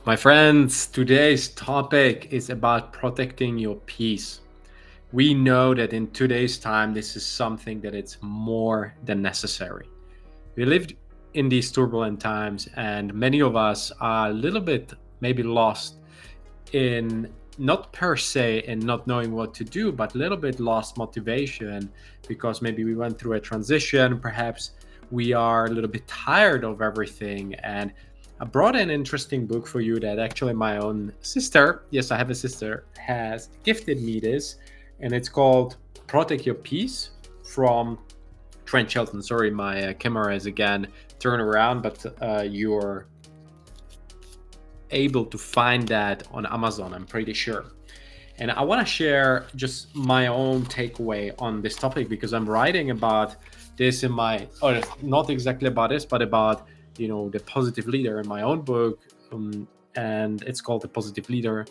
My friends, today's topic is about protecting your peace. We know that in today's time, this is something that it's more than necessary. We lived in these turbulent times, and many of us are a little bit maybe lost in not per se in not knowing what to do, but a little bit lost motivation because maybe we went through a transition. Perhaps we are a little bit tired of everything. And I brought an interesting book for you that actually my own sister, yes, I have a sister, has gifted me this. And it's called Protect Your Peace from Trent Shelton. Sorry, my camera is again turned around, but you're able to find that on Amazon, I'm pretty sure. And I want to share just my own takeaway on this topic because I'm writing about this in my, or not exactly about this, but about, the positive leader in my own book. And it's called The Positive Leader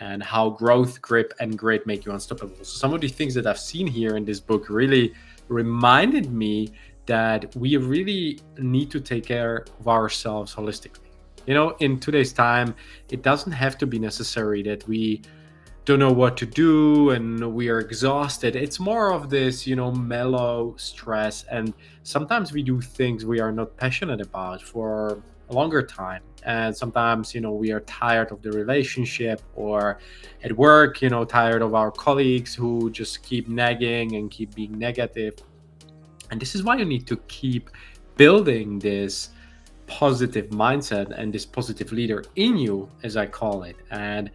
and how growth, grip, and grit make you unstoppable. So some of the things that I've seen here in this book really reminded me that we really need to take care of ourselves holistically. In today's time, it doesn't have to be necessary that we don't know what to do and we are exhausted. It's more of this, mellow stress. And sometimes we do things we are not passionate about for a longer time. And sometimes, we are tired of the relationship or at work, tired of our colleagues who just keep nagging and keep being negative. And this is why you need to keep building this positive mindset and this positive leader in you, as I call it. And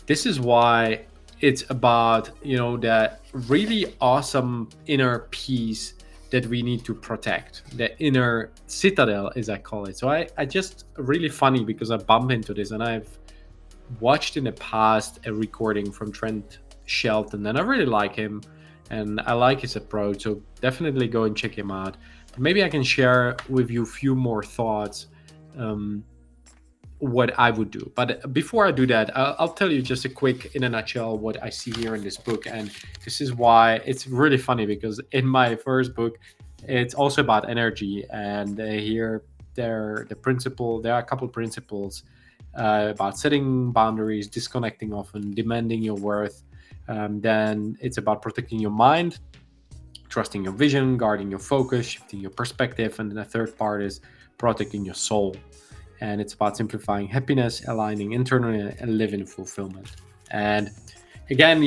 this is why it's about, that really awesome inner peace that we need to protect, the inner citadel, as I call it. So I just really funny because I bump into this and I've watched in the past a recording from Trent Shelton and I really like him and I like his approach. So definitely go and check him out. But maybe I can share with you a few more thoughts um, what I would do. But before I do that, I'll tell you just a quick, in a nutshell, what I see here in this book. And this is why it's really funny because in my first book, it's also about energy. And here, there are a couple principles about setting boundaries, disconnecting often, demanding your worth. Then it's about protecting your mind, trusting your vision, guarding your focus, shifting your perspective. And then the third part is protecting your soul, and it's about simplifying happiness, aligning internally, and living in fulfillment. And again,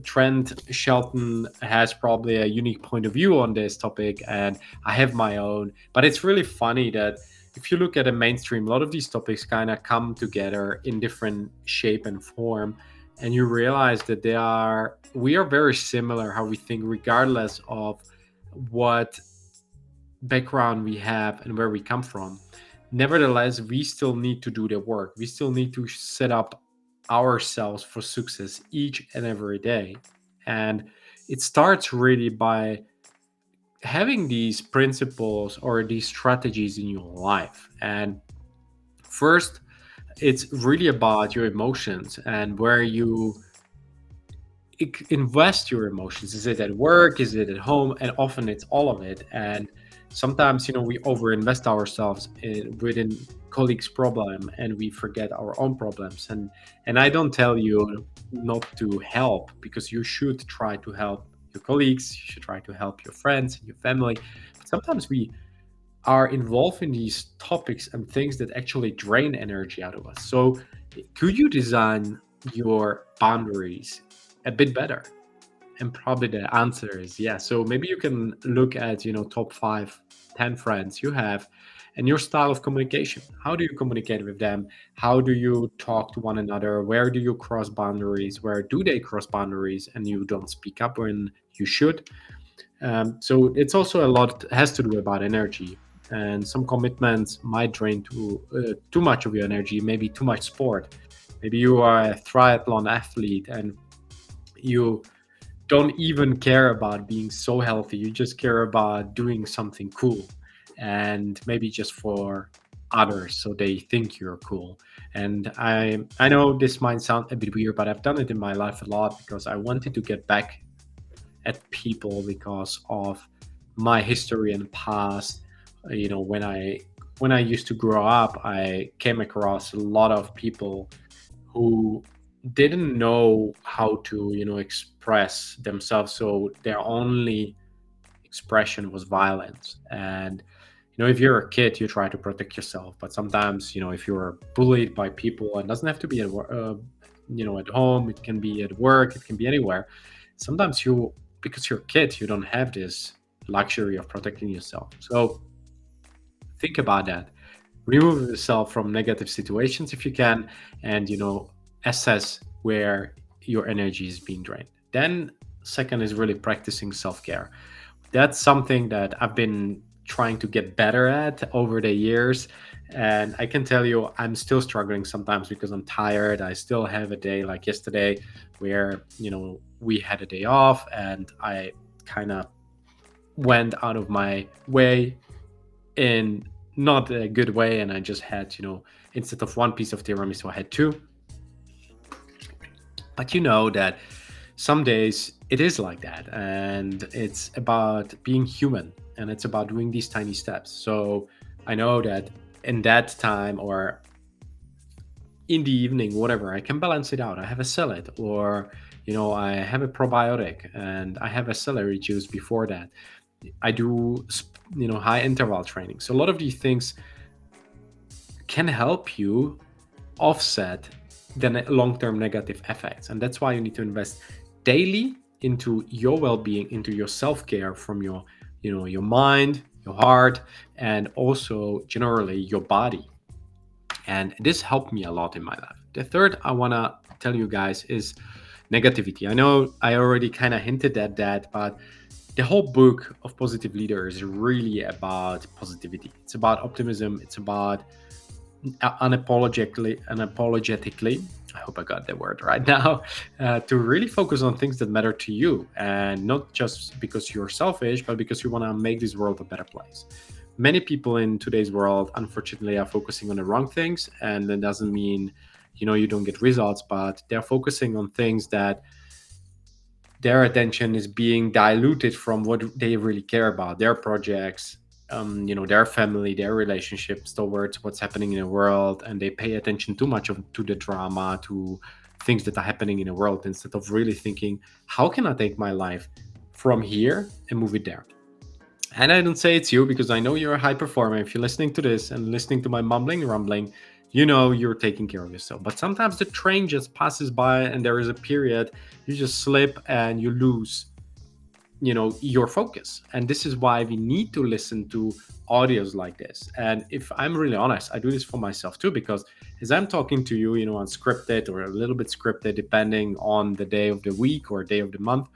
Trent Shelton has probably a unique point of view on this topic, and I have my own. But it's really funny that if you look at a mainstream, a lot of these topics kind of come together in different shape and form, and you realize that we are very similar how we think, regardless of what background we have and where we come from. Nevertheless, we still need to do the work. We still need to set up ourselves for success each and every day. And it starts really by having these principles or these strategies in your life. And first, it's really about your emotions and where you invest your emotions. Is it at work? Is it at home? And often it's all of it. And sometimes, we overinvest ourselves within colleagues' problem and we forget our own problems. And I don't tell you not to help, because you should try to help your colleagues. You should try to help your friends and your family. But sometimes we are involved in these topics and things that actually drain energy out of us. So could you design your boundaries a bit better? And probably the answer is yes. So maybe you can look at, top 5, 10 friends you have and your style of communication. How do you communicate with them? How do you talk to one another? Where do you cross boundaries? Where do they cross boundaries and you don't speak up when you should? So it's also a lot has to do about energy. And some commitments might drain too much of your energy, maybe too much sport. Maybe you are a triathlon athlete and you don't even care about being so healthy. You just care about doing something cool and maybe just for others so they think you're cool. And I know this might sound a bit weird, but I've done it in my life a lot because I wanted to get back at people because of my history and past, when I when I used to grow up, I came across a lot of people who didn't know how to, express themselves. So their only expression was violence. And if you're a kid, you try to protect yourself. But sometimes, if you're bullied by people, and doesn't have to be at home, it can be at work, it can be anywhere. Sometimes because you're a kid, you don't have this luxury of protecting yourself. So think about that. Remove yourself from negative situations if you can, and assess where your energy is being drained. Then second is really practicing self-care. That's something that I've been trying to get better at over the years. And I can tell you, I'm still struggling sometimes because I'm tired. I still have a day like yesterday where, we had a day off and I kind of went out of my way in not a good way. And I just had, instead of one piece of tiramisu, I had two. But you know that some days it is like that, and it's about being human, and it's about doing these tiny steps. So I know that in that time, or in the evening, whatever, I can balance it out. I have a salad, or I have a probiotic and I have a celery juice before that. I do high interval training. So a lot of these things can help you offset the long-term negative effects, and that's why you need to invest daily into your well-being, into your self-care, from your mind, your heart, and also generally your body. And this helped me a lot in my life. The third I want to tell you guys is negativity. I know I already kind of hinted at that, but the whole book of Positive Leader is really about positivity. It's about optimism. It's about unapologetically, I hope I got the word right now, to really focus on things that matter to you, and not just because you're selfish, but because you want to make this world a better place. Many people in today's world, unfortunately, are focusing on the wrong things, and that doesn't mean you don't get results, but they're focusing on things that their attention is being diluted from what they really care about, their projects, their family, their relationships towards what's happening in the world, and they pay attention too much to the drama, to things that are happening in the world, instead of really thinking, how can I take my life from here and move it there? And I don't say it's you, because I know you're a high performer. If you're listening to this and listening to my mumbling, rumbling, you're taking care of yourself. But sometimes the train just passes by and there is a period you just slip and you lose, your focus. And this is why we need to listen to audios like this. And if I'm really honest, I do this for myself too, because as I'm talking to you, unscripted or a little bit scripted, depending on the day of the week or day of the month,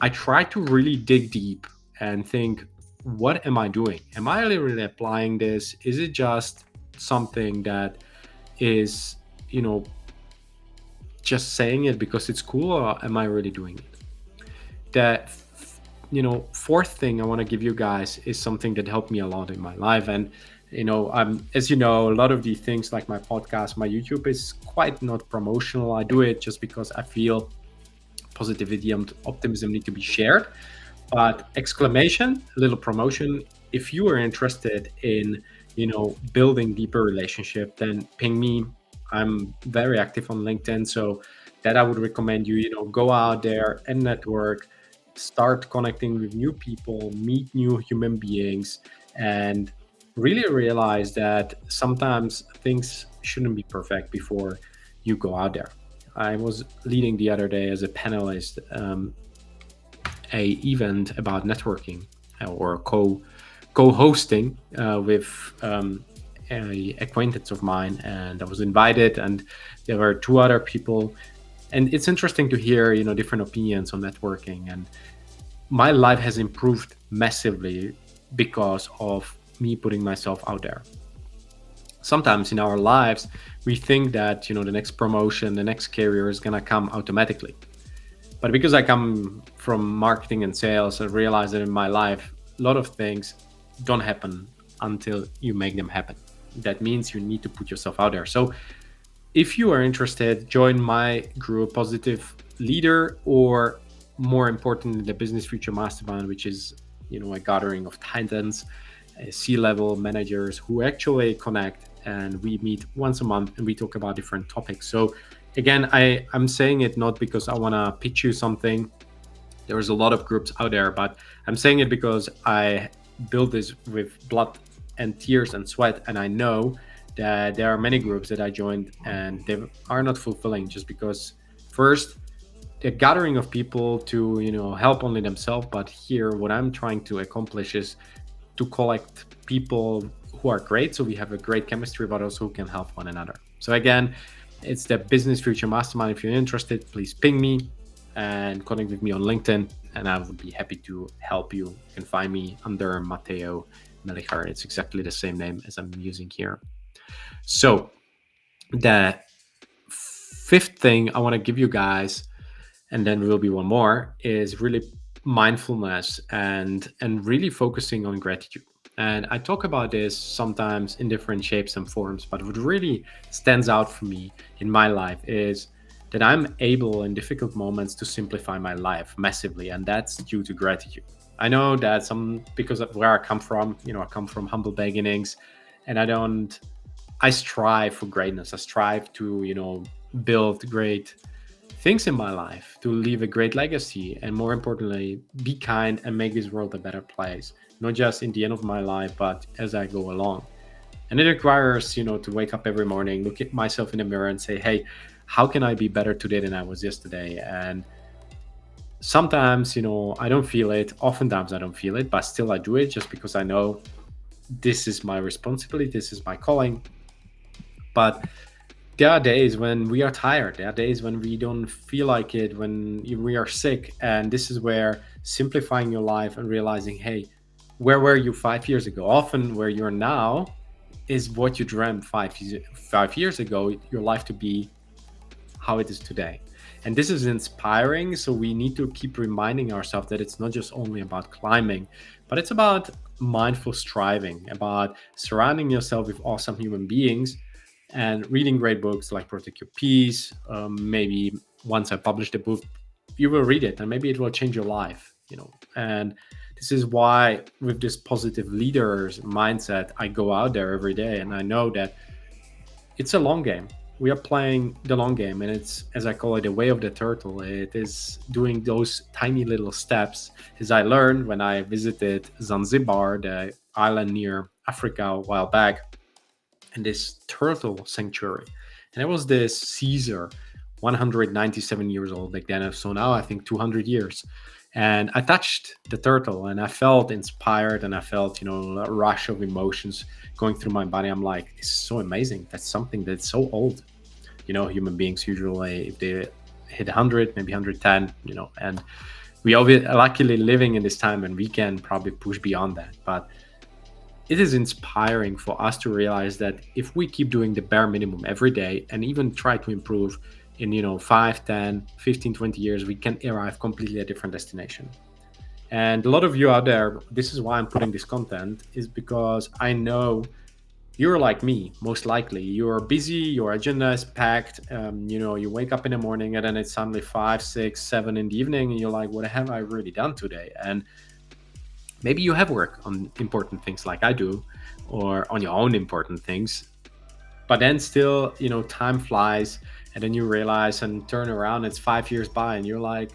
I try to really dig deep and think, what am I doing? Am I really applying this? Is it just something that is, just saying it because it's cool, or am I really doing it? The fourth thing I want to give you guys is something that helped me a lot in my life. And I'm, as you know, a lot of these things like my podcast, my YouTube, is quite not promotional. I do it just because I feel positivity and optimism need to be shared. But exclamation, a little promotion. If you are interested in, building deeper relationship, then ping me. I'm very active on LinkedIn, so that I would recommend you, go out there and network, start connecting with new people, meet new human beings, and really realize that sometimes things shouldn't be perfect before you go out there. I was leading the other day as a panelist, a event about networking, or co-hosting, with a acquaintance of mine, and I was invited, and there were two other people. And it's interesting to hear different opinions on networking, and my life has improved massively because of me putting myself out there. Sometimes in our lives we think that the next promotion, the next career is going to come automatically. But because I come from marketing and sales, I realize that in my life, a lot of things don't happen until you make them happen. That means you need to put yourself out there. So if you are interested, join my group, Positive Leader, or more importantly, the Business Future Mastermind, which is, a gathering of titans. C-level managers who actually connect, and we meet once a month and we talk about different topics. So again, I'm saying it not because I want to pitch you something. There's a lot of groups out there, but I'm saying it because I built this with blood and tears and sweat, and I know that there are many groups that I joined and they are not fulfilling just because first a gathering of people to help only themselves, but here what I'm trying to accomplish is to collect people who are great, so we have a great chemistry, but also who can help one another. So again, it's the Business Future Mastermind. If you're interested, please ping me and connect with me on LinkedIn, and I would be happy to help you. You can find me under Matteo Melichar. It's exactly the same name as I'm using here. So the fifth thing I want to give you guys, and then will be one more, is really mindfulness and really focusing on gratitude. And I talk about this sometimes in different shapes and forms, but what really stands out for me in my life is that I'm able in difficult moments to simplify my life massively, and that's due to gratitude. I know that because of where I come from, I come from humble beginnings, and I strive for greatness. I strive to, build great things in my life, to leave a great legacy, and more importantly, be kind and make this world a better place, not just in the end of my life, but as I go along. And it requires, to wake up every morning, look at myself in the mirror and say, hey, how can I be better today than I was yesterday? And sometimes, I don't feel it. Oftentimes I don't feel it, but still I do it just because I know this is my responsibility, this is my calling. But there are days when we are tired. There are days when we don't feel like it, when we are sick. And this is where simplifying your life and realizing, hey, where were you 5 years ago? Often where you're now is what you dreamt 5 years ago, your life to be how it is today. And this is inspiring. So we need to keep reminding ourselves that it's not just only about climbing, but it's about mindful striving, about surrounding yourself with awesome human beings and reading great books like Protect Your Peace. Maybe once I publish the book, you will read it and maybe it will change your life. And this is why, with this positive leaders mindset, I go out there every day and I know that it's a long game. We are playing the long game, and it's, as I call it, the way of the turtle. It is doing those tiny little steps, as I learned when I visited Zanzibar, the island near Africa, a while back, and this turtle sanctuary. And it was this Caesar, 197 years old back then. So now I think 200 years. And I touched the turtle and I felt inspired and I felt, a rush of emotions going through my body. I'm like, it's so amazing. That's something that's so old. Human beings usually, if they hit 100, maybe 110, and we are luckily living in this time and we can probably push beyond that. But it is inspiring for us to realize that if we keep doing the bare minimum every day and even try to improve in 5, 10, 15, 20 years, we can arrive completely a different destination. And a lot of you out there, this is why I'm putting this content, is because I know you're like me. Most likely you're busy, your agenda is packed. You wake up in the morning and then it's suddenly 5, 6, 7 in the evening and you're like, what have I really done today? And maybe you have work on important things like I do, or on your own important things. But then still, time flies, and then you realize and turn around, it's 5 years by, and you're like,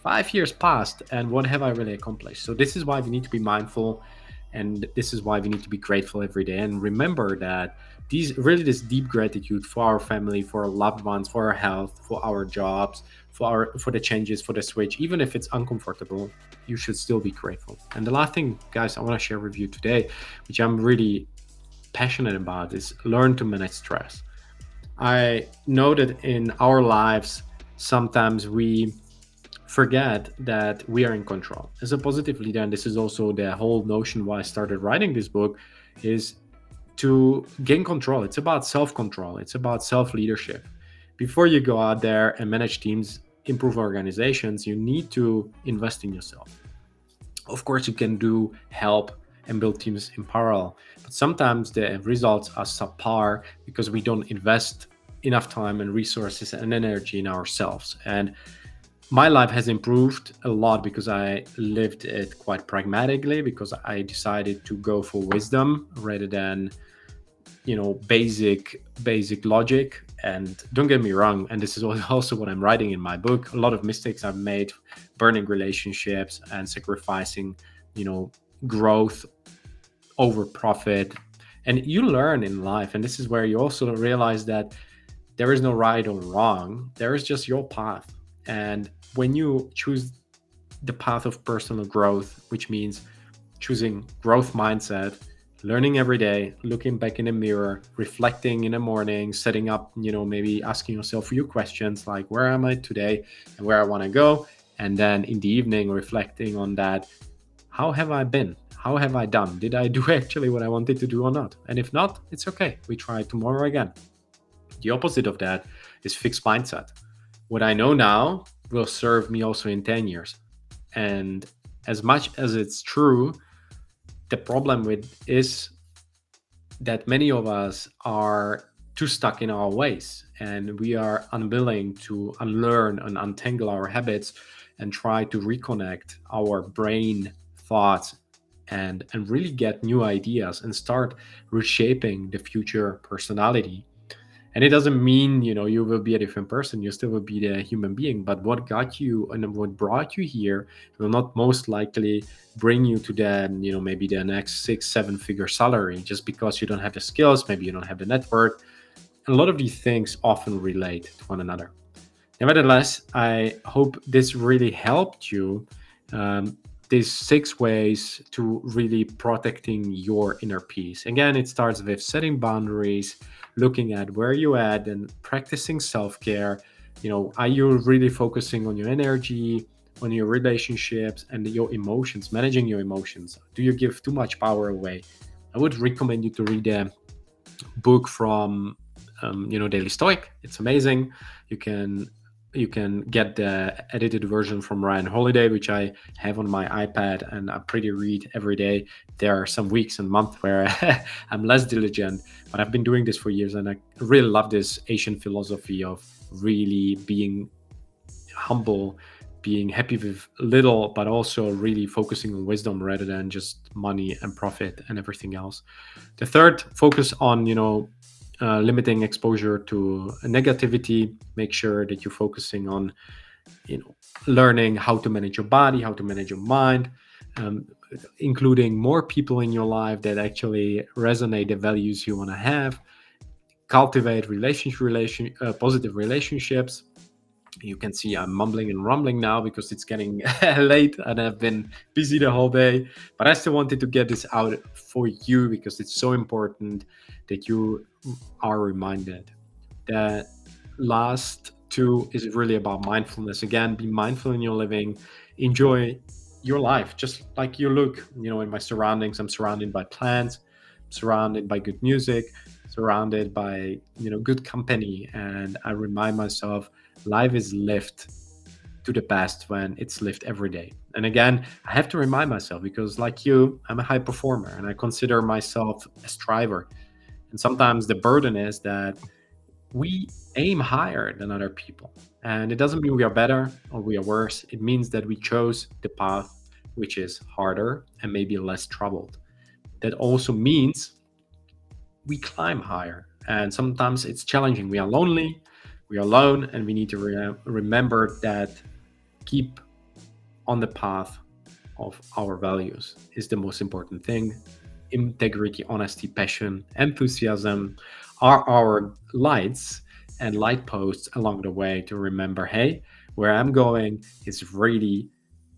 5 years passed, and what have I really accomplished? So this is why we need to be mindful, and this is why we need to be grateful every day, and remember that this deep gratitude for our family, for our loved ones, for our health, for our jobs, for the changes, for the switch, even if it's uncomfortable, you should still be grateful. And the last thing, guys, I want to share with you today, which I'm really passionate about, is learn to manage stress. I know that in our lives, sometimes we forget that we are in control. As a positive leader, and this is also the whole notion why I started writing this book, is to gain control. It's about self-control. It's about self-leadership. Before you go out there and manage teams, improve organizations, you need to invest in yourself. Of course, you can do help and build teams in parallel, but sometimes the results are subpar because we don't invest enough time and resources and energy in ourselves. And My life has improved a lot because I lived it quite pragmatically, because I decided to go for wisdom rather than, basic logic. And don't get me wrong, and this is also what I'm writing in my book, a lot of mistakes I've made, burning relationships and sacrificing, you know growth over profit. And you learn in life, and this is where you also realize that there is no right or wrong, there is just your path. And when you choose the path of personal growth, which means choosing growth mindset, learning every day, looking back in the mirror, reflecting in the morning, setting up, maybe asking yourself a few questions like, where am I today and where I want to go? And then in the evening, reflecting on that. How have I been? How have I done? Did I do actually what I wanted to do or not? And if not, it's okay. We try tomorrow again. The opposite of that is fixed mindset. What I know now will serve me also in 10 years. And as much as it's true, the problem with is that many of us are too stuck in our ways, and we are unwilling to unlearn and untangle our habits and try to reconnect our brain thoughts, and really get new ideas and start reshaping the future personality. And it doesn't mean, you will be a different person, you still will be the human being, but what got you and what brought you here will not most likely bring you to the, maybe the next 6 7 figure salary, just because you don't have the skills, maybe you don't have the network. And a lot of these things often relate to one another. Nevertheless, I hope this really helped you. These 6 ways to really protecting your inner peace. Again, it starts with setting boundaries, looking at where you at, and practicing self-care. Are you really focusing on your energy, on your relationships, and your emotions, managing your emotions? Do you give too much power away? I would recommend you to read a book from Daily Stoic. It's amazing. You can you can get the edited version from Ryan Holiday, which I have on my iPad, and I pretty read every day. There are some weeks and months where I'm less diligent, but I've been doing this for years, and I really love this Asian philosophy of really being humble, being happy with little, but also really focusing on wisdom rather than just money and profit and everything else. The third, focus on, limiting exposure to negativity. Make sure that you're focusing on, you know, learning how to manage your body, how to manage your mind, um, including more people in your life that actually resonate the values you want to have. Cultivate positive relationships. You can see I'm mumbling and rumbling now because it's getting late and I've been busy the whole day. But I still wanted to get this out for you because it's so important that you are reminded. The last two is really about mindfulness. Again, be mindful in your living, enjoy your life just like you look. In my surroundings, I'm surrounded by plants, surrounded by good music, surrounded by good company, and I remind myself life is lived to the best when it's lived every day. And again, I have to remind myself because, like you, I'm a high performer and I consider myself a striver. And sometimes the burden is that we aim higher than other people. And it doesn't mean we are better or we are worse. It means that we chose the path which is harder and maybe less troubled. That also means we climb higher. And sometimes it's challenging. We are lonely, we are alone, and we need to remember that keep on the path of our values is the most important thing. Integrity, honesty, passion, enthusiasm are our lights and light posts along the way to remember, hey, where I'm going is really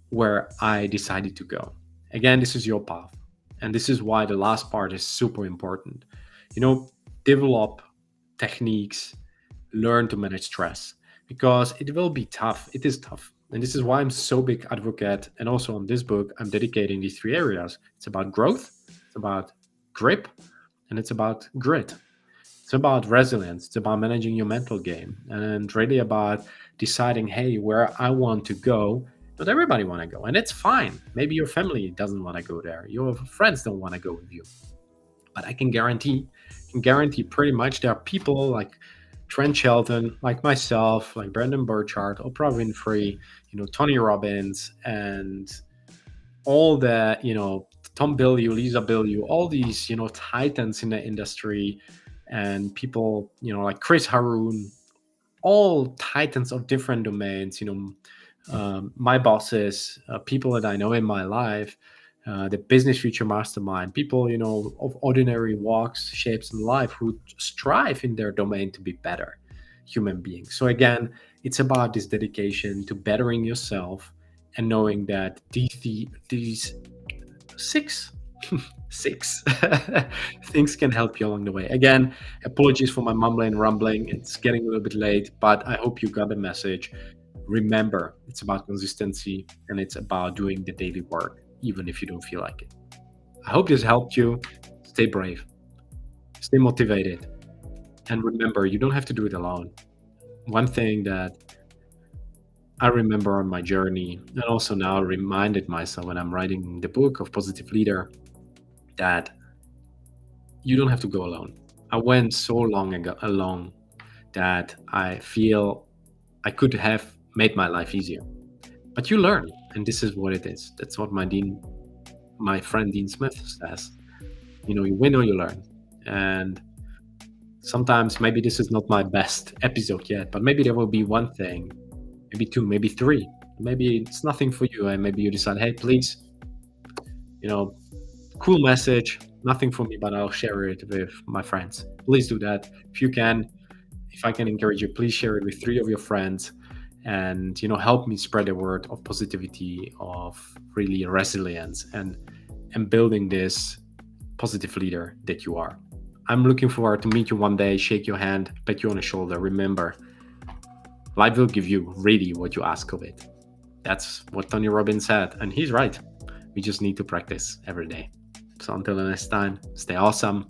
where I decided to go. Again, this is your path. And this is why the last part is super important. You know, develop techniques, learn to manage stress because it will be tough. It is tough. And this is why I'm so big advocate. And also on this book, I'm dedicating these 3 areas. It's about growth, it's about grip, and it's about grit. It's about resilience. It's about managing your mental game and really about deciding, hey, where I want to go. Not everybody want to go, and it's fine. Maybe your family doesn't want to go there. Your friends don't want to go with you. But I can guarantee pretty much there are people like Trent Shelton, like myself, like Brandon Burchard, Oprah Winfrey, Tony Robbins, and all the, Tom Bilyeu, Lisa Bilyeu, all these, titans in the industry, and people, like Chris Haroon, all titans of different domains, my bosses, people that I know in my life, the business future mastermind, people, of ordinary walks, shapes in life who strive in their domain to be better human beings. So again, it's about this dedication to bettering yourself and knowing that these six six things can help you along the way. Again, apologies for my mumbling and rumbling. It's getting a little bit late, but I hope you got the message. Remember, it's about consistency and it's about doing the daily work, even if you don't feel like it. I hope this helped you. Stay brave, stay motivated, and remember, you don't have to do it alone. One thing that I remember on my journey, and also now reminded myself when I'm writing the book of Positive Leader, that you don't have to go alone. I went so long ago alone that I feel I could have made my life easier. But you learn, and this is what it is. That's what my friend Dean Smith says. You win or you learn. And sometimes maybe this is not my best episode yet, but maybe there will be one thing, maybe two, maybe three. Maybe it's nothing for you, and maybe you decide, hey, please, you know, cool message, nothing for me, but I'll share it with my friends. Please do that if you can. If I can encourage you, please share it with three of your friends, and help me spread the word of positivity, of really resilience, and building this positive leader that you are. I'm looking forward to meet you one day, shake your hand, pat you on the shoulder. Remember, life will give you really what you ask of it. That's what Tony Robbins said, and he's right. We just need to practice every day. So until the next time, stay awesome,